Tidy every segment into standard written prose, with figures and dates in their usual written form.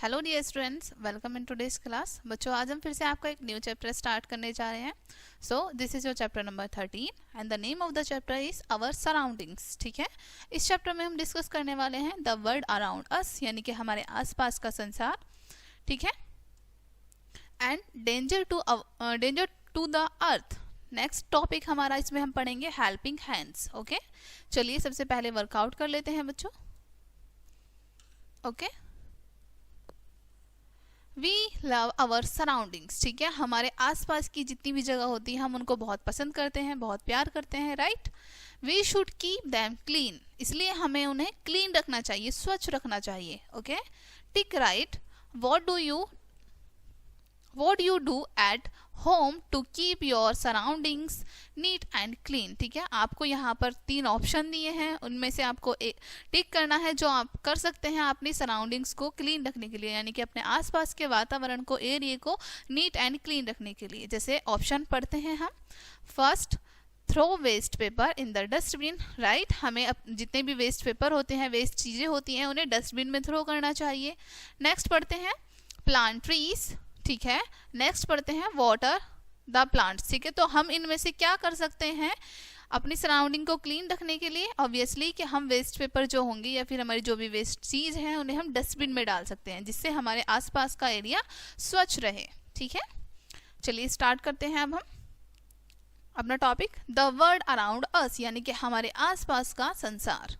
Hello dear students, welcome in today's class. बच्चों, आज हम फिर से आपका एक न्यू चैप्टर स्टार्ट करने जा रहे हैं। So this is your chapter number 13 and the name of the chapter is our surroundings. ठीक है, इस चैप्टर में हम डिस्कस करने वाले हैं द वर्ल्ड अराउंड अस, यानी कि हमारे आसपास का संसार। ठीक है, and danger to the earth. Next topic हमारा इसमें हम पढ़ेंगे हेल्पिंग हैंड्स। ओके, चलिए सबसे पहले वर्कआउट कर लेते हैं बच्चों। Okay, we love our surroundings. ठीक है, हमारे आसपास की जितनी भी जगह होती है हम उनको बहुत पसंद करते हैं, बहुत प्यार करते हैं, right. We should keep them clean, इसलिए हमें उन्हें क्लीन रखना चाहिए, स्वच्छ रखना चाहिए। Okay, tick right. what you do at home to keep your surroundings neat and clean। ठीक है, आपको यहाँ पर 3 ऑप्शन दिए हैं, उनमें से आपको टिक करना है जो आप कर सकते हैं अपनी सराउंडिंग्स को क्लीन रखने के लिए, यानी कि अपने आसपास के वातावरण को, एरिया को नीट एंड क्लीन रखने के लिए। जैसे ऑप्शन पढ़ते हैं हम। First, throw waste paper in the dustbin. Right, हमें जितने भी वेस्ट पेपर होते हैं, वेस्ट चीज़ें होती हैं, उन्हें डस्टबिन में थ्रो करना चाहिए। नेक्स्ट पढ़ते हैं प्लांट ट्रीज। ठीक है, नेक्स्ट पढ़ते हैं वाटर द प्लांट्स। ठीक है, तो हम इनमें से क्या कर सकते हैं अपनी सराउंडिंग को क्लीन रखने के लिए? ऑब्वियसली कि हम वेस्ट पेपर जो होंगे या फिर हमारी जो भी वेस्ट चीज़ है उन्हें हम डस्टबिन में डाल सकते हैं, जिससे हमारे आसपास का एरिया स्वच्छ रहे। ठीक है, चलिए स्टार्ट करते हैं अब हम अपना topic, the world around us, यानी कि हमारे आसपास का संसार।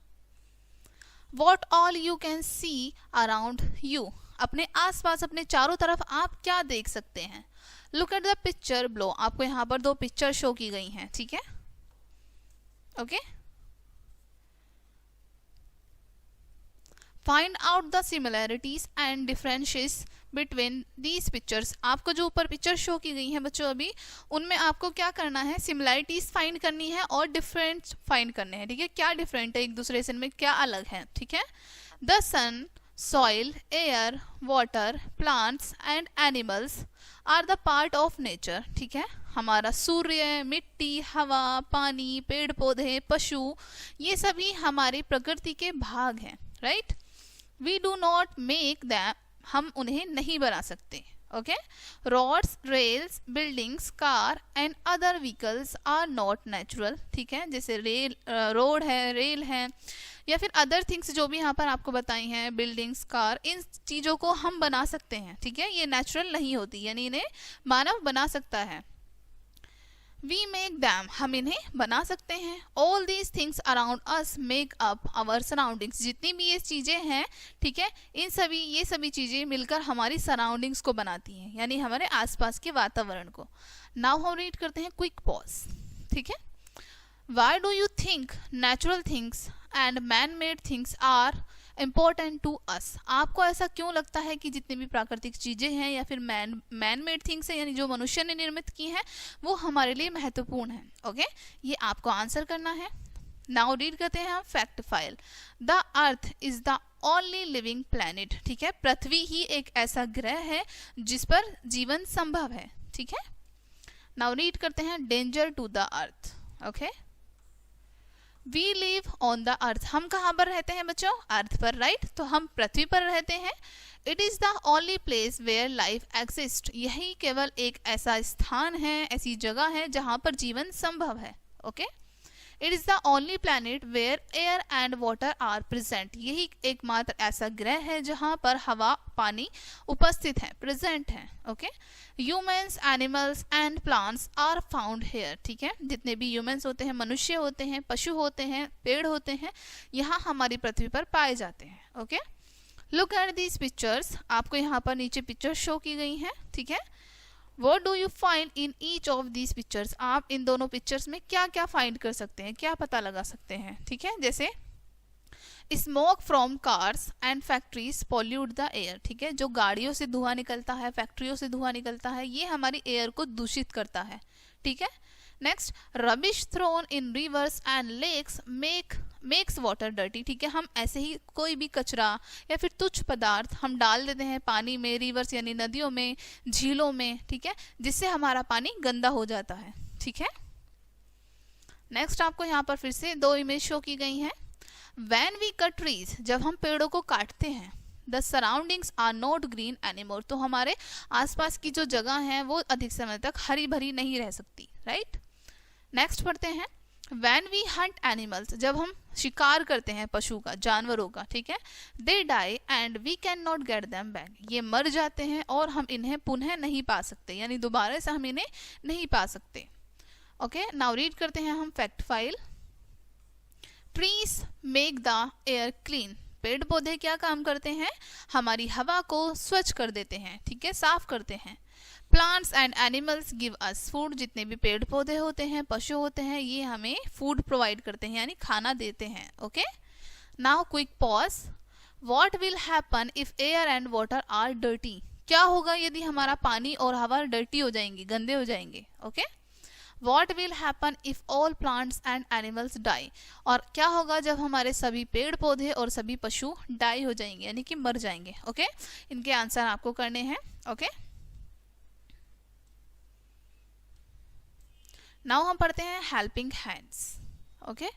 What all you can see around you, अपने आसपास, अपने चारों तरफ आप क्या देख सकते हैं? Look at the picture below, आपको यहाँ पर 2 पिक्चर शो की गई हैं। ठीक है, okay. Find out the similarities and differences between these pictures. आपको जो ऊपर पिक्चर शो की गई हैं बच्चों अभी, उनमें आपको क्या करना है? सिमिलैरिटीज फाइंड करनी है और डिफरेंट फाइंड करने हैं। ठीक है, क्या डिफरेंट है एक दूसरे से, इनमें क्या अलग है? ठीक है, the sun, soil, air, water, plants and animals are the part of nature। ठीक है, हमारा सूर्य, मिट्टी, हवा, पानी, पेड़ पौधे, पशु, ये सभी हमारी प्रकृति के भाग हैं, right. We do not make them, हम उन्हें नहीं बना सकते। Okay, roads, rails, buildings, car and other vehicles are not natural. ठीक है, जैसे रोड है, रेल है, या फिर अदर थिंग्स जो भी यहाँ पर आपको बताई हैं, बिल्डिंग्स, कार, इन चीज़ों को हम बना सकते हैं। ठीक है, ये नेचुरल नहीं होती, यानी इन्हें मानव बना सकता है। वी मेक दैम, हम इन्हें बना सकते हैं। All these things around us make up our surroundings, जितनी भी ये चीज़ें हैं, ठीक है, ये सभी चीज़ें मिलकर हमारी सराउंडिंग्स को बनाती हैं, यानी हमारे आसपास के वातावरण को। नाउ हम रीड करते हैं क्विक पॉज। ठीक है, why do you think natural things and man made things are important to us. आपको ऐसा क्यों लगता है कि जितनी भी प्राकृतिक चीज़ें हैं या फिर मैन मेड थिंग्स हैं, यानी जो मनुष्य ने निर्मित की हैं, वो हमारे लिए महत्वपूर्ण है? ओके, ये आपको आंसर करना है। नाउ रीड करते हैं हम fact file. The earth is the only living planet. ठीक है, पृथ्वी ही एक ऐसा ग्रह है जिस पर जीवन संभव है। ठीक है, नाउ रीड करते हैं danger to the earth. Okay, we live on the earth, हम कहाँ पर रहते हैं बच्चों? अर्थ पर, राइट। तो हम पृथ्वी पर रहते हैं। It is the only place where life exist, यही केवल एक ऐसा स्थान है, ऐसी जगह है जहाँ पर जीवन संभव है। Okay, it is the only planet where air and water are present, यही एकमात्र ऐसा ग्रह है जहाँ पर हवा, पानी उपस्थित है, प्रेजेंट है। Okay, humans, animals and plants are found here. ठीक है, जितने भी ह्यूमंस होते हैं, मनुष्य होते हैं, पशु होते हैं, पेड़ होते हैं, यहाँ हमारी पृथ्वी पर पाए जाते हैं। Okay, look at these pictures, आपको यहाँ पर नीचे पिक्चर शो की गई हैं। ठीक है, What do you find in each of these pictures? आप इन दोनों पिक्चर्स में क्या क्या फाइंड कर सकते हैं, क्या पता लगा सकते हैं? ठीक है, जैसे smoke from cars and factories pollute the air. ठीक है, जो गाड़ियों से धुआं निकलता है, फैक्ट्रियों से धुआं निकलता है, ये हमारी एयर को दूषित करता है। ठीक है, next, rubbish thrown in rivers and lakes makes water dirty. ठीक है, हम ऐसे ही कोई भी कचरा या फिर तुच्छ पदार्थ हम डाल देते हैं पानी में, रिवर्स यानी नदियों में, झीलों में। ठीक है, जिससे हमारा पानी गंदा हो जाता है। ठीक है, नेक्स्ट आपको यहाँ पर फिर से 2 इमेज शो की गई हैं। व्हेन वी कट ट्रीज, जब हम पेड़ों को काटते हैं, the surroundings are not green anymore, तो हमारे आसपास की जो जगह है वो अधिक समय तक हरी भरी नहीं रह सकती, राइट। नेक्स्ट पढ़ते हैं, When we hunt animals, जब हम शिकार करते हैं पशु का, जानवरों का, ठीक है, they die and we cannot get them back, ये मर जाते हैं और हम इन्हें पुनः नहीं पा सकते, यानी दोबारा से हम इन्हें नहीं पा सकते। ओके, नाउ रीड करते हैं हम fact file. Trees make the air clean, पेड़ पौधे क्या काम करते हैं, हमारी हवा को स्वच्छ कर देते हैं, ठीक है, साफ करते हैं। Plants and animals give us food, जितने भी पेड़ पौधे होते हैं, पशु होते हैं, ये हमें फूड प्रोवाइड करते हैं, यानी खाना देते हैं। Okay, now quick pause. What will happen if air and water are dirty, क्या होगा यदि हमारा पानी और हवा डर्टी हो जाएंगे, गंदे हो जाएंगे। Okay, What will happen if all plants and animals die, और क्या होगा जब हमारे सभी पेड़ पौधे और सभी पशु डाई हो जाएंगे, यानी कि मर जाएंगे। ओके, इनके आंसर आपको करने हैं। ओके, नाउ हम पढ़ते हैं helping hands. Okay,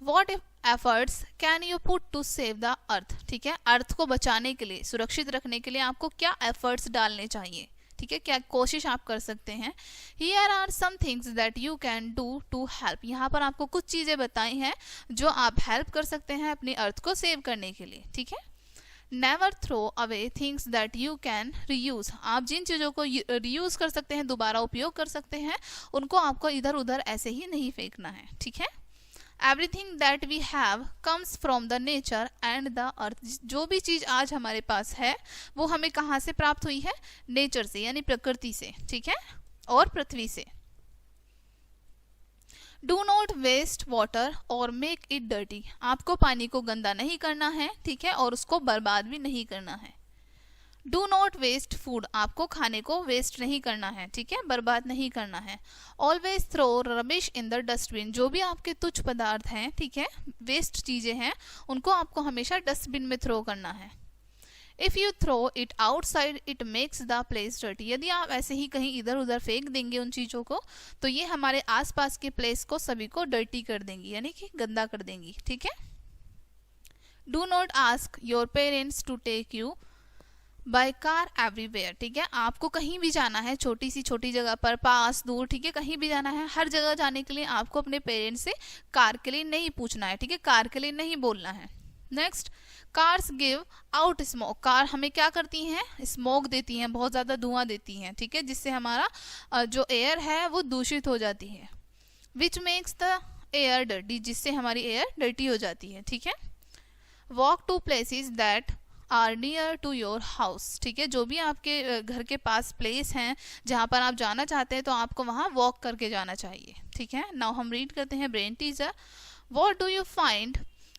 What efforts can you put to save the earth, ठीक है, अर्थ को बचाने के लिए, सुरक्षित रखने के लिए आपको क्या एफर्ट्स डालने चाहिए, ठीक है, क्या कोशिश आप कर सकते हैं। Here are some things that you can do to help, यहाँ पर आपको कुछ चीजें बताई हैं जो आप हेल्प कर सकते हैं अपनी अर्थ को सेव करने के लिए, ठीक है। Never throw away things that you can reuse, आप जिन चीज़ों को रीयूज कर सकते हैं, दोबारा उपयोग कर सकते हैं, उनको आपको इधर उधर ऐसे ही नहीं फेंकना है, ठीक है। Everything that we have comes from the nature and the earth, जो भी चीज आज हमारे पास है वो हमें कहाँ से प्राप्त हुई है, नेचर से, यानी प्रकृति से, ठीक है, और पृथ्वी से। Do not waste water or make it dirty, आपको पानी को गंदा नहीं करना है, ठीक है, और उसको बर्बाद भी नहीं करना है। डू नॉट वेस्ट फूड, आपको खाने को वेस्ट नहीं करना है, ठीक है, बर्बाद नहीं करना है। Always throw rubbish in the dustbin, जो भी आपके तुच्छ पदार्थ हैं, ठीक है, वेस्ट चीजें हैं, उनको आपको हमेशा डस्टबिन में थ्रो करना है। If you throw it outside it makes the place dirty, यदि आप ऐसे ही कहीं इधर उधर फेंक देंगे उन चीजों को, तो ये हमारे आसपास के प्लेस को सभी को डर्टी कर देंगी, यानी कि गंदा कर देंगी, ठीक है। Do not ask your parents to take you by car everywhere, ठीक है, आपको कहीं भी जाना है, छोटी सी छोटी जगह पर, पास दूर, ठीक है, कहीं भी जाना है, हर जगह जाने के लिए आपको अपने पेरेंट्स से कार के लिए नहीं पूछना है, ठीक है, कार के लिए नहीं बोलना है। Next, cars give out smoke, car हमें क्या करती हैं, स्मोक देती हैं, बहुत ज़्यादा धुआं देती हैं, ठीक है, जिससे हमारा जो एयर है वो दूषित हो जाती है। Which makes the air dirty, जिससे हमारी एयर डर्टी हो जाती है, ठीक है। Walk to places that are near to your house, ठीक है, जो भी आपके घर के पास प्लेस हैं जहाँ पर आप जाना चाहते हैं, तो आपको वहाँ वॉक करके जाना चाहिए, ठीक है। नाउ हम रीड करते हैं brain teaser. What do you find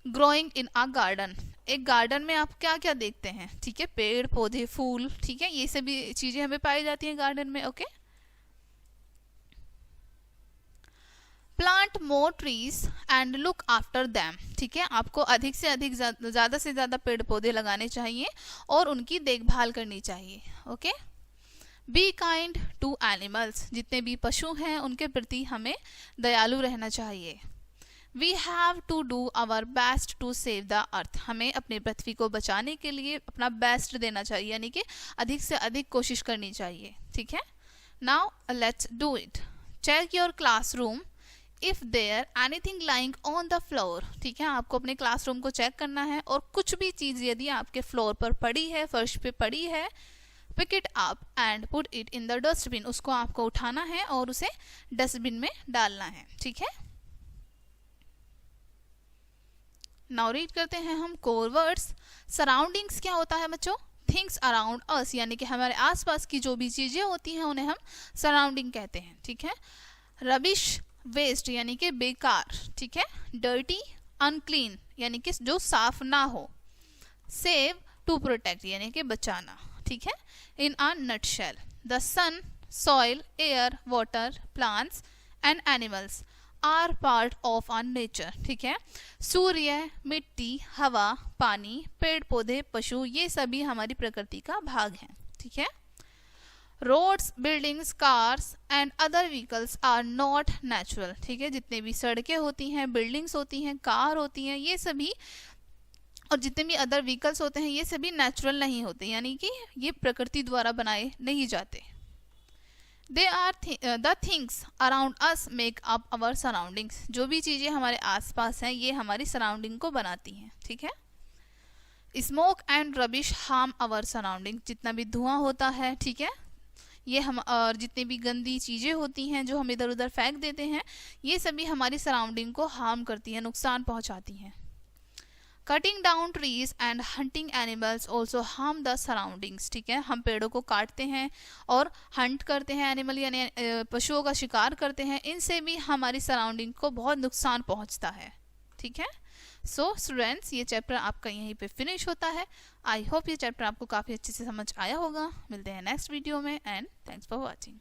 growing in a garden, एक गार्डन में आप क्या क्या देखते हैं, ठीक है, पेड़ पौधे फूल, ठीक है, ये सभी चीजें हमें पाई जाती हैं गार्डन में। Okay, plant more trees and look after them, ठीक है, आपको अधिक से अधिक ज़्यादा से ज़्यादा पेड़ पौधे लगाने चाहिए और उनकी देखभाल करनी चाहिए। Okay, be kind to animals, जितने भी पशु हैं उनके प्रति हमें दयालु रहना चाहिए। We have to do our best to save the earth, हमें अपनी पृथ्वी को बचाने के लिए अपना बेस्ट देना चाहिए, यानी कि अधिक से अधिक कोशिश करनी चाहिए, ठीक है। Now let's do it. Check your classroom if there anything lying on the floor, ठीक है, आपको अपने क्लासरूम को चेक करना है और कुछ भी चीज यदि आपके फ्लोर पर पड़ी है, फर्श पे पड़ी है, pick it up and put it in the dustbin, उसको आपको उठाना है और उसे डस्टबिन में डालना है, ठीक है। नाउ रीड करते हैं हम कोर वर्ड्स। सराउंडिंग्स क्या होता है बच्चों, थिंग्स अराउंड अस, यानी कि हमारे आसपास की जो भी चीजें होती हैं उन्हें हम सराउंडिंग कहते हैं, ठीक है। रबिश वेस्ट यानी कि बेकार, ठीक है। डर्टी अनक्लीन यानी कि जो साफ ना हो। सेव टू प्रोटेक्ट यानी कि बचाना, ठीक है। In a nutshell, the sun, soil, air, water, plants and animals are part of our nature, ठीक है। सूर्य, मिट्टी, हवा, पानी, पेड़ पौधे, पशु, ये सभी हमारी प्रकृति का भाग हैं, ठीक है। Roads, buildings, cars and other vehicles are not natural, ठीक है, जितने भी सड़कें होती हैं, बिल्डिंग्स होती हैं, कार होती हैं, ये सभी और जितने भी अदर व्हीकल्स होते हैं ये सभी नेचुरल नहीं होते, यानी कि ये प्रकृति द्वारा बनाए नहीं जाते। They are the things around us make up our surroundings. जो भी चीज़ें हमारे आसपास हैं ये हमारी सराउंडिंग को बनाती हैं, ठीक है। Smoke and rubbish harm our surrounding. जितना भी धुआं होता है, ठीक है, ये हम और जितनी भी गंदी चीज़ें होती हैं जो हम इधर उधर फेंक देते हैं, ये सभी हमारी सराउंडिंग को हार्म करती हैं, नुकसान पहुंचाती हैं। Cutting down trees and hunting animals also harm the surroundings. ठीक है, हम पेड़ों को काटते हैं और हंट करते हैं, एनिमल यानी पशुओं का शिकार करते हैं, इनसे भी हमारी सराउंडिंग को बहुत नुकसान पहुंचता है। ठीक है, सो स्टूडेंट्स ये चैप्टर आपका यहीं पे फिनिश होता है। आई होप ये चैप्टर आपको काफ़ी अच्छे से समझ आया होगा। मिलते हैं नेक्स्ट वीडियो में एंड थैंक्स फॉर वॉचिंग।